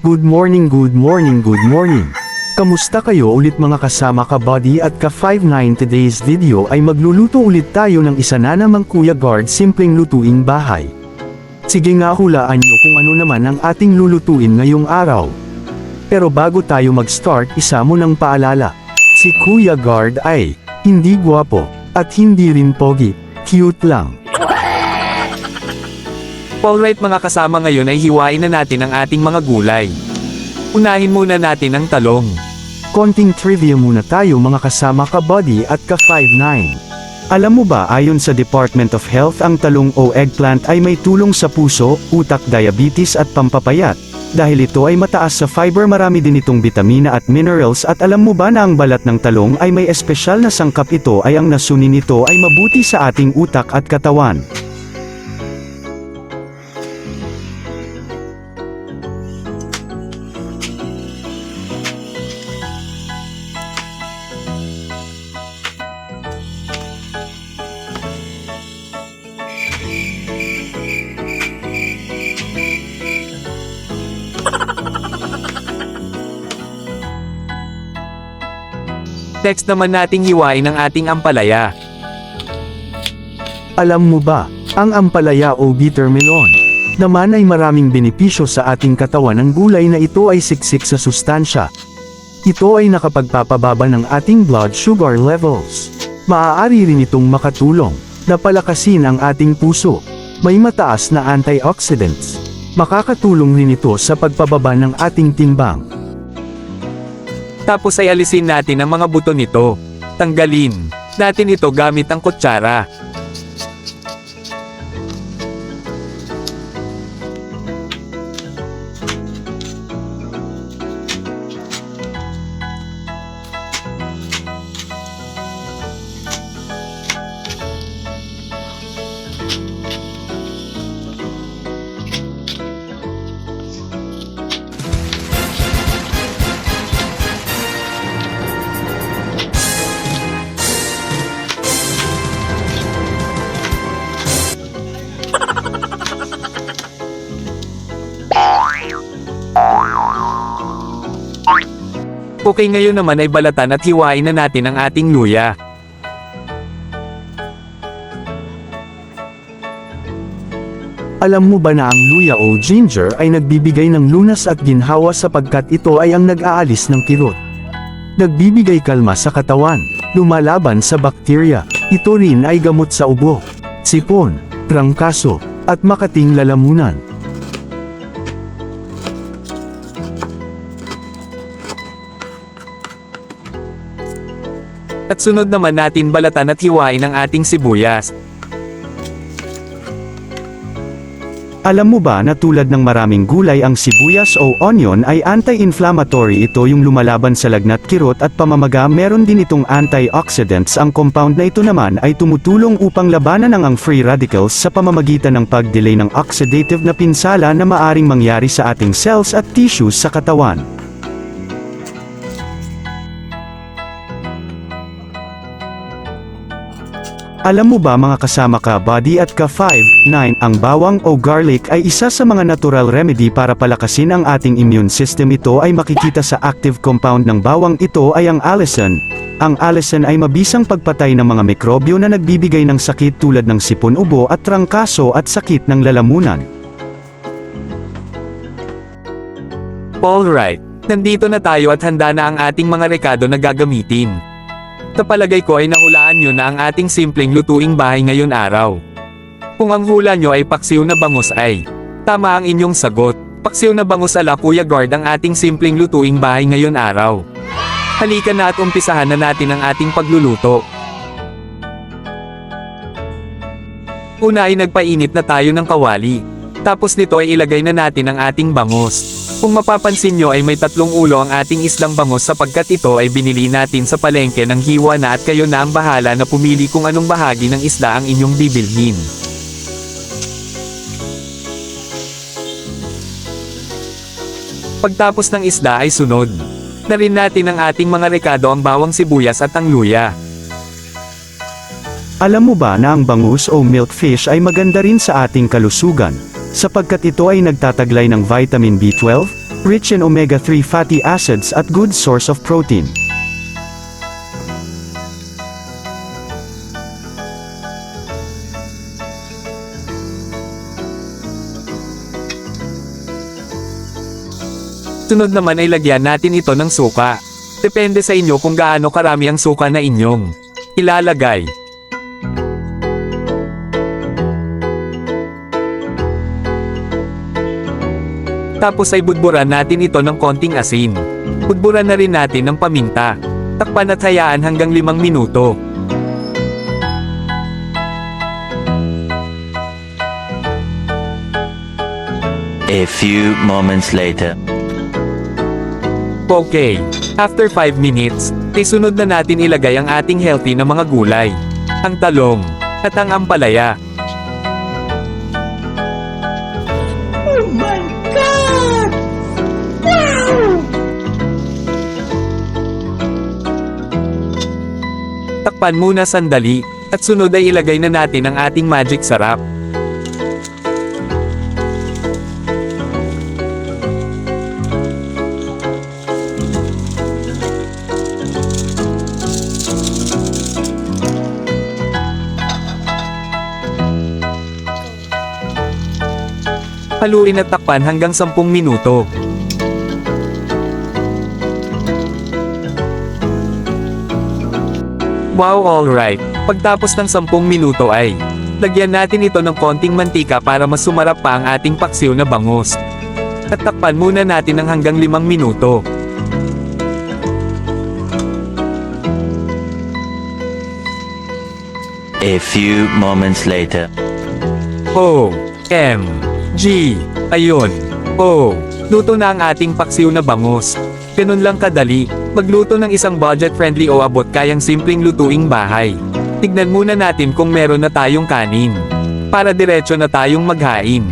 Good morning, good morning, good morning. Kamusta kayo ulit mga kasama ka Buddy at ka 59. Today's video ay magluluto ulit tayo ng isa na namang Kuya Guard simpleng lutuing bahay. Sige nga hulaan nyo kung ano naman ang ating lulutuin ngayong araw. Pero bago tayo mag-start isa mo ng paalala. Si Kuya Guard ay hindi gwapo at hindi rin pogi, cute lang. Alright mga kasama, ngayon ay hiwain na natin ang ating mga gulay. Unahin muna natin ang talong. Konting trivia muna tayo mga kasama ka Buddy at ka 59. Alam mo ba ayon sa Department of Health ang talong o eggplant ay may tulong sa puso, utak, diabetes at pampapayat. Dahil ito ay mataas sa fiber, marami din itong bitamina at minerals. At alam mo ba na ang balat ng talong ay may espesyal na sangkap, ito ay ang nasunin nito ay mabuti sa ating utak at katawan. Next naman nating hiwain ang ating ampalaya. Alam mo ba, ang ampalaya o bitter melon naman ay maraming benepisyo sa ating katawan. Ang gulay na ito ay siksik sa sustansya. Ito ay nakapagpapababa ng ating blood sugar levels. Maaari rin itong makatulong na palakasin ang ating puso. May mataas na antioxidants. Makakatulong rin ito sa pagpababa ng ating timbang. Tapos ay alisin natin ang mga buto nito. Tanggalin natin ito gamit ang kutsara. Okay, ngayon naman ay balatan at hiwain na natin ang ating luya. Alam mo ba na ang luya o ginger ay nagbibigay ng lunas at ginhawa sapagkat ito ay ang nag-aalis ng kirot. Nagbibigay kalma sa katawan, lumalaban sa bakterya. Ito rin ay gamot sa ubo, sipon, trangkaso, at makating lalamunan. At sunod naman natin balatan at hiwain ang ating sibuyas. Alam mo ba na tulad ng maraming gulay ang sibuyas o onion ay anti-inflammatory, ito yung lumalaban sa lagnat, kirot at pamamaga. Meron din itong antioxidants. Ang compound na ito naman ay tumutulong upang labanan ang free radicals sa pamamagitan ng pag-delay ng oxidative na pinsala na maaring mangyari sa ating cells at tissues sa katawan. Alam mo ba mga kasama ka Buddy at ka 59, ang bawang o garlic ay isa sa mga natural remedy para palakasin ang ating immune system. Ito ay makikita sa active compound ng bawang. Ito ay ang allicin. Ang allicin ay mabisang pagpatay ng mga mikrobyo na nagbibigay ng sakit tulad ng sipon, ubo at trangkaso at sakit ng lalamunan. Alright, nandito na tayo at handa na ang ating mga rekado na gagamitin. Tapalagay ko ay nahulaan nyo na ang ating simpleng lutuing bahay ngayon araw. Kung ang hula nyo ay paksiw na bangus ay tama ang inyong sagot. Paksiw na bangus ala Kuya Guard ang ating simpleng lutuing bahay ngayon araw. Halika na at umpisahan na natin ang ating pagluluto. Una ay nagpainit na tayo ng kawali. Tapos nito ay ilagay na natin ang ating bangus. Kung mapapansin nyo ay may 3 ulo ang ating islang bangus sapagkat ito ay binili natin sa palengke ng hiwa na, at kayo na ang bahala na pumili kung anong bahagi ng isda ang inyong bibilhin. Pagtapos ng isda ay sunod na rin natin ang ating mga rekado, ang bawang, sibuyas at ang luya. Alam mo ba na ang bangus o milkfish ay maganda rin sa ating kalusugan, sapagkat ito ay nagtataglay ng vitamin B12, rich in omega-3 fatty acids at good source of protein. Sunod naman ay lagyan natin ito ng suka. Depende sa inyo kung gaano karami ang suka na inyong ilalagay. Tapos ay budburan natin ito ng konting asin. Budburan na rin natin ng paminta. Takpan at hayaan hanggang 5 minuto. A few moments later. Okay, after 5 minutes, isunod na natin ilagay ang ating healthy na mga gulay. Ang talong, at ang ampalaya. Oh my God! Wow! Takpan muna sandali, at sunod ay ilagay na natin ang ating magic sarap. Haluin at takpan hanggang 10 minuto. Wow, alright. Pagtapos ng 10 minuto ay lagyan natin ito ng konting mantika para mas sumarap pa ang ating paksiw na bangus. At takpan muna natin ng hanggang 5 minuto. A few moments later. OMG! Ayun. Oh, luto na ang ating paksiw na bangus. Ganun lang kadali, magluto ng isang budget-friendly o abot kayang simpleng lutuing bahay. Tignan muna natin kung meron na tayong kanin. Para diretso na tayong maghain.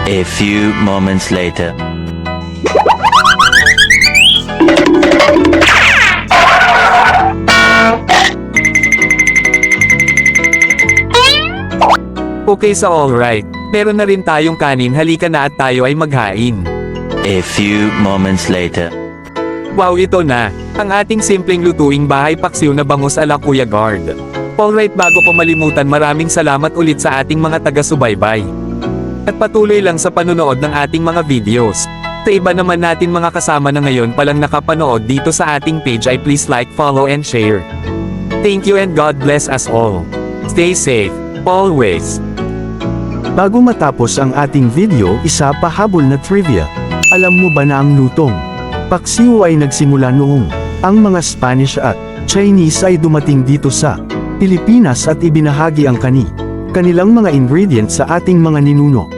A few moments later. Okay, sa alright. Meron na rin tayong kanin, halika na at tayo ay maghain. A few moments later. Wow, ito na, ang ating simpleng lutuing bahay paksiw na bangus ala Kuya Guard. Alright, bago ko malimutan, maraming salamat ulit sa ating mga taga-subaybay. At patuloy lang sa panunood ng ating mga videos. Sa iba naman natin mga kasama na ngayon palang nakapanood dito sa ating page ay please like, follow and share. Thank you and God bless us all. Stay safe, always. Bago matapos ang ating video, isa pa habol na trivia. Alam mo ba na ang lutong paksiw ay nagsimula noong ang mga Spanish at Chinese ay dumating dito sa Pilipinas at ibinahagi ang kanilang mga ingredients sa ating mga ninuno.